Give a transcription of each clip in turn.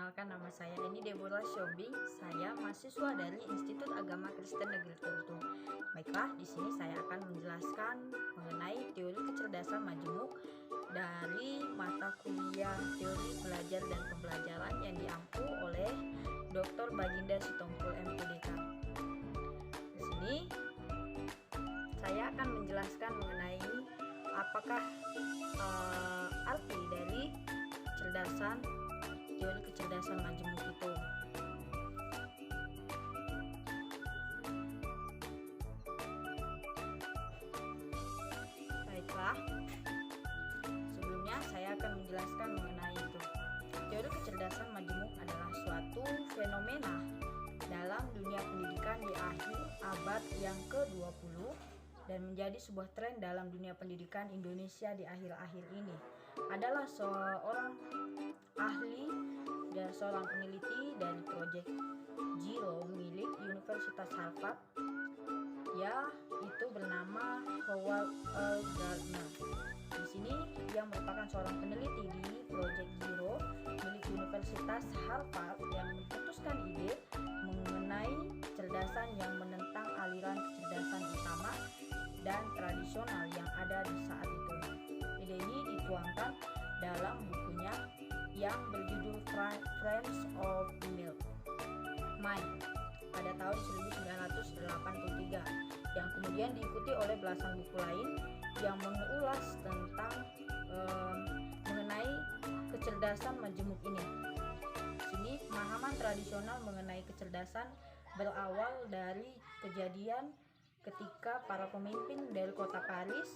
perkenalkan nama saya ini Deborah Syobing. Saya mahasiswa dari Institut Agama Kristen Negeri Teruntung. Baiklah, di sini saya akan menjelaskan mengenai teori kecerdasan majemuk dari mata kuliah teori belajar dan pembelajaran yang diampu oleh Dr. Baginda Sitompul MPDK. Di sini saya akan menjelaskan mengenai apakah arti dari teori kecerdasan majemuk itu. Baiklah, sebelumnya saya akan menjelaskan mengenai itu. Teori kecerdasan majemuk adalah suatu fenomena dalam dunia pendidikan di akhir abad yang ke-20 dan menjadi sebuah tren dalam dunia pendidikan Indonesia di akhir-akhir ini. Adalah seorang ahli dan seorang peneliti dari proyek Zero milik Universitas Harvard, yaitu bernama Howard L. Gardner. Di sini ia merupakan seorang peneliti di proyek Zero milik Universitas Harvard yang mencetuskan ide mengenai kecerdasan yang menentang aliran kecerdasan utama dan tradisional yang ada di saat itu. Ide ini dituangkan dalam bukunya yang berjudul Frames of Mind pada tahun 1983, yang kemudian diikuti oleh belasan buku lain yang mengulas tentang mengenai kecerdasan majemuk ini. Sini pemahaman tradisional mengenai kecerdasan berawal dari kejadian ketika para pemimpin dari kota Paris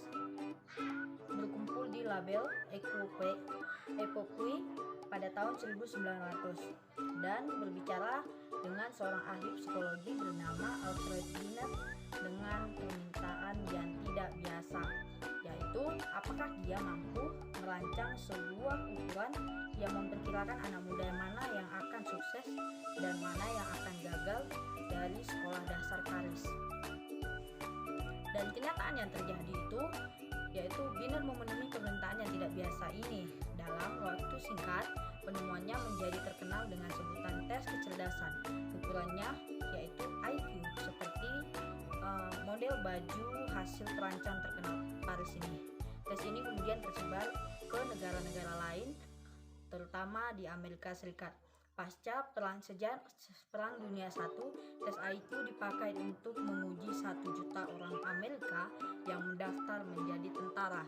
berkumpul di label Epoquy pada tahun 1900 dan berbicara dengan seorang ahli psikologi bernama Alfred Binet dengan permintaan yang tidak biasa, yaitu apakah dia mampu merancang sebuah ukuran yang memperkirakan anak muda mana yang akan sukses dan mana yang akan gagal dari sekolah dasar Paris. Dan kenyataan yang terjadi itu yaitu Binet memenuhi permintaan yang tidak biasa ini. Dalam waktu singkat, penemuannya menjadi terkenal dengan sebutan tes kecerdasan. Ukurannya yaitu IQ, seperti model baju hasil perancang terkenal Paris ini. Tes ini kemudian tersebar ke negara-negara lain, terutama di Amerika Serikat. Pasca Perang Dunia I, tes IQ dipakai untuk menguji 1 juta orang Amerika yang mendaftar menjadi tentara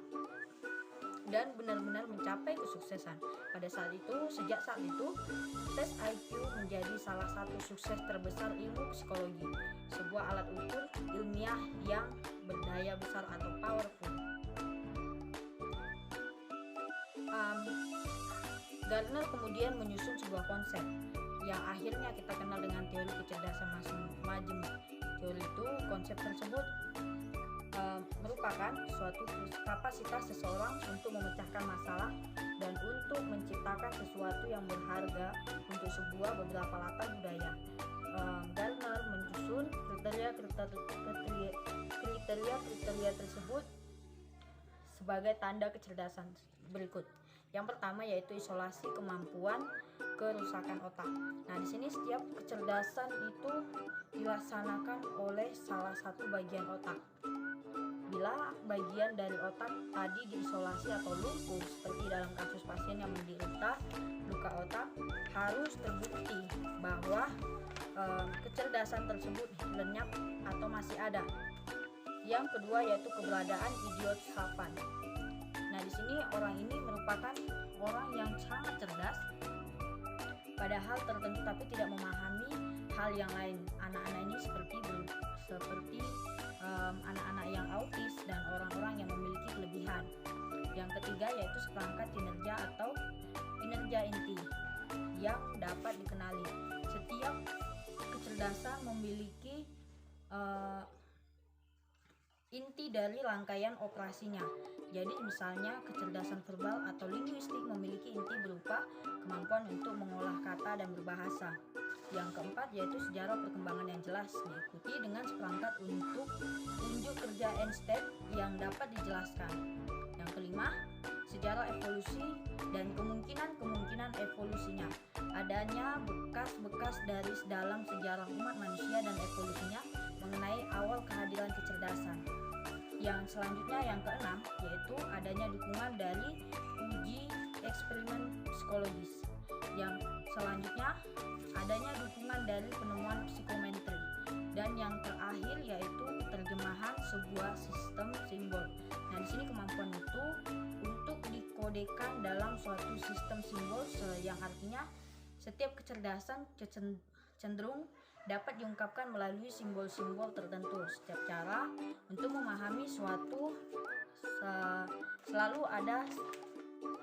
dan benar-benar mencapai kesuksesan. Sejak saat itu, tes IQ menjadi salah satu sukses terbesar ilmu psikologi, sebuah alat ukur ilmiah yang berdaya besar atau powerful. Gardner kemudian menyusun sebuah konsep yang akhirnya kita kenal dengan teori kecerdasan majemuk. Konsep tersebut merupakan suatu kapasitas seseorang untuk memecahkan masalah dan untuk menciptakan sesuatu yang berharga untuk beberapa latar budaya. Gardner menyusun kriteria tersebut sebagai tanda kecerdasan berikut. Yang pertama yaitu isolasi kemampuan kerusakan otak. Nah, di sini setiap kecerdasan itu dilaksanakan oleh salah satu bagian otak. Bila bagian dari otak tadi diisolasi atau lumpuh, seperti dalam kasus pasien yang menderita luka otak, harus terbukti bahwa kecerdasan tersebut lenyap atau masih ada. Yang kedua yaitu keberadaan idiot savant. Nah, di sini orang ini merupakan orang yang sangat cerdas pada hal tertentu tapi tidak memahami hal yang lain. Anak-anak ini seperti anak-anak yang autis dan orang-orang yang memiliki kelebihan. Yang ketiga yaitu seperangkat kinerja atau kinerja inti yang dapat dikenali. Setiap kecerdasan memiliki inti dari rangkaian operasinya. Jadi misalnya kecerdasan verbal atau linguistik memiliki inti berupa kemampuan untuk mengolah kata dan berbahasa. Yang keempat yaitu sejarah perkembangan yang jelas, diikuti dengan seperangkat untuk unjuk kerja Einstein yang dapat dijelaskan. Yang kelima, sejarah evolusi dan kemungkinan evolusinya. Adanya bekas-bekas dari dalam sejarah umat manusia dan evolusinya mengenai awal kehadiran kecerdasan. Yang selanjutnya yang keenam yaitu adanya dukungan dari uji eksperimen psikologis. Yang selanjutnya adanya dukungan dari penemuan psikometri. Dan yang terakhir yaitu terjemahan sebuah sistem simbol. Nah, di sini kemampuan itu untuk dikodekan dalam suatu sistem simbol yang artinya setiap kecerdasan cenderung dapat diungkapkan melalui simbol-simbol tertentu. Setiap cara untuk memahami suatu selalu ada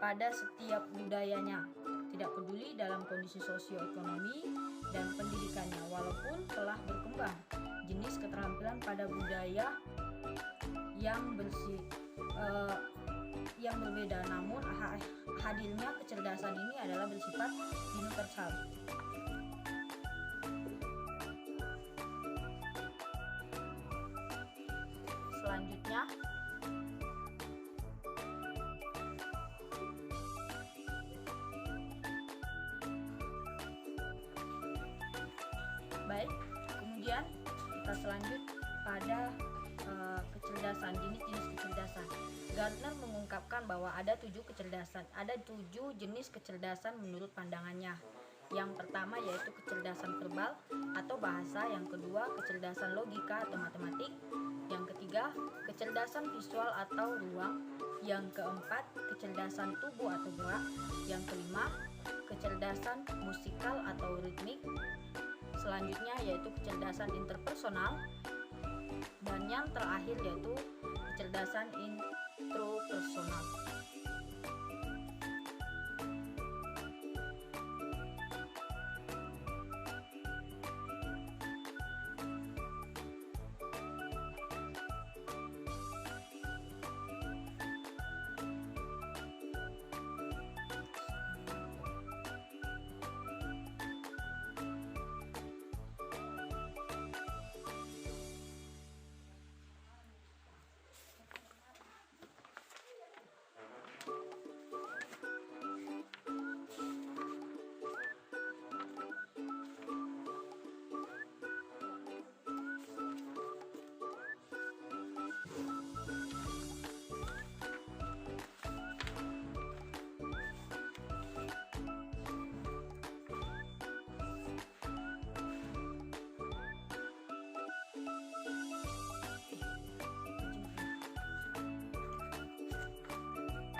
pada setiap budayanya, tidak peduli dalam kondisi sosioekonomi dan pendidikannya. Walaupun telah berkembang jenis keterampilan pada budaya yang berbeda, namun hadirnya kecerdasan ini adalah bersifat universal. Selanjutnya baik, kemudian kita selanjut pada kecerdasan, jenis-jenis kecerdasan. Gardner mengungkapkan bahwa ada 7 jenis kecerdasan menurut pandangannya. Yang pertama yaitu kecerdasan verbal atau bahasa, yang kedua kecerdasan logika atau matematik, yang ketiga kecerdasan visual atau ruang, yang keempat kecerdasan tubuh atau gerak, yang kelima kecerdasan musikal atau ritmik, selanjutnya yaitu kecerdasan interpersonal, dan yang terakhir yaitu kecerdasan intropersonal.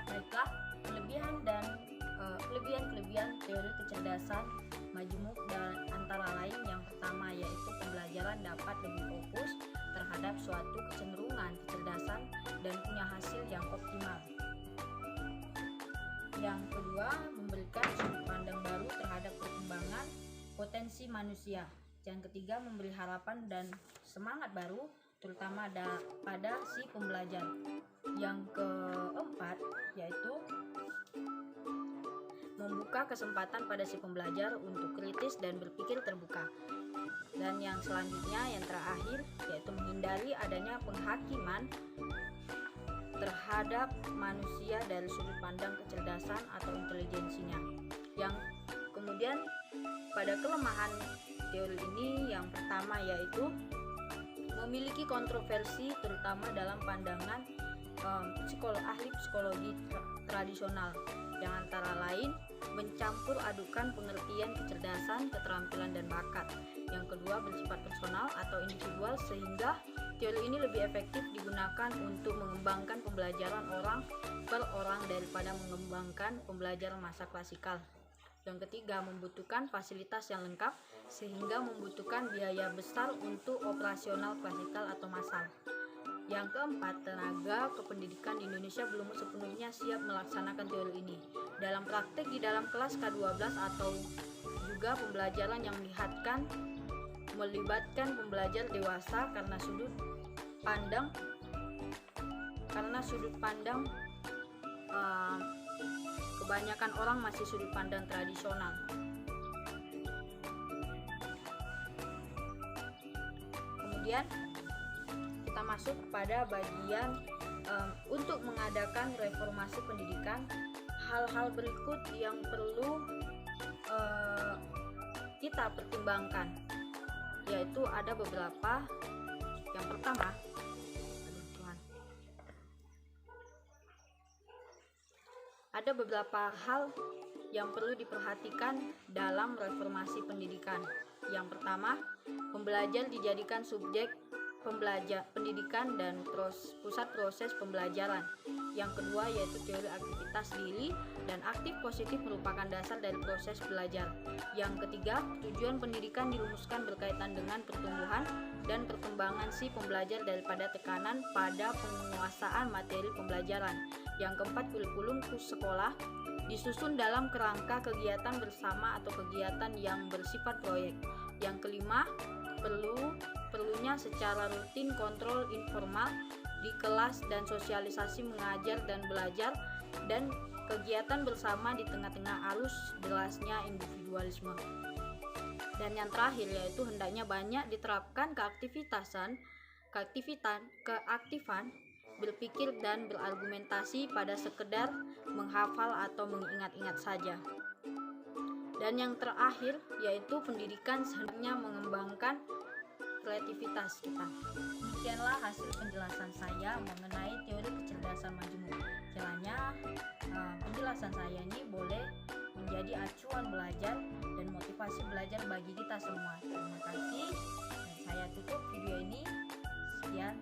Baiklah, kelebihan teori kecerdasan majemuk dan antara lain yang pertama yaitu pembelajaran dapat lebih fokus terhadap suatu kecenderungan kecerdasan dan punya hasil yang optimal. Yang kedua, memberikan sudut pandang baru terhadap perkembangan potensi manusia. Yang ketiga, memberi harapan dan semangat baru terutama pada si pembelajar. Yang keempat yaitu membuka kesempatan pada si pembelajar untuk kritis dan berpikir terbuka. Dan yang selanjutnya, yang terakhir, yaitu menghindari adanya penghakiman terhadap manusia dari sudut pandang kecerdasan atau intelijensinya. Yang kemudian pada kelemahan teori ini yang pertama yaitu memiliki kontroversi terutama dalam pandangan ahli psikologi tradisional, yang antara lain mencampur adukan pengertian kecerdasan, keterampilan, dan bakat. Yang kedua bersifat personal atau individual, sehingga teori ini lebih efektif digunakan untuk mengembangkan pembelajaran orang per orang daripada mengembangkan pembelajaran masa klasikal. Yang ketiga, membutuhkan fasilitas yang lengkap sehingga membutuhkan biaya besar untuk operasional klasikal atau massal. Yang keempat, tenaga kependidikan di Indonesia belum sepenuhnya siap melaksanakan teori ini. Dalam praktek di dalam kelas K12 atau juga pembelajaran yang melibatkan pembelajar dewasa karena sudut pandang karena sudut pandang kebanyakan orang masih sudut pandang tradisional. Kemudian kita masuk pada bagian untuk mengadakan reformasi pendidikan. Hal-hal berikut yang perlu kita pertimbangkan, yaitu ada beberapa. Yang pertama, ada beberapa hal yang perlu diperhatikan dalam reformasi pendidikan. Yang pertama, pembelajar dijadikan subjek pendidikan dan pusat proses pembelajaran. Yang kedua yaitu teori aktivitas diri dan aktif positif merupakan dasar dari proses belajar. Yang ketiga, tujuan pendidikan dirumuskan berkaitan dengan pertumbuhan dan perkembangan si pembelajar daripada tekanan pada penguasaan materi pembelajaran. Yang keempat, kurikulum sekolah disusun dalam kerangka kegiatan bersama atau kegiatan yang bersifat proyek. Yang kelima, perlunya secara rutin kontrol informal di kelas dan sosialisasi mengajar dan belajar dan kegiatan bersama di tengah-tengah arus derasnya individualisme. Dan yang terakhir yaitu hendaknya banyak diterapkan keaktifan berpikir dan berargumentasi pada sekedar menghafal atau mengingat-ingat saja. Dan yang terakhir yaitu pendidikan sehendaknya mengembangkan kreativitas kita. Demikianlah hasil penjelasan saya mengenai teori kecerdasan majemuk. Kiranya penjelasan saya ini boleh menjadi acuan belajar dan motivasi belajar bagi kita semua. Terima kasih dan saya tutup video ini. Sekian.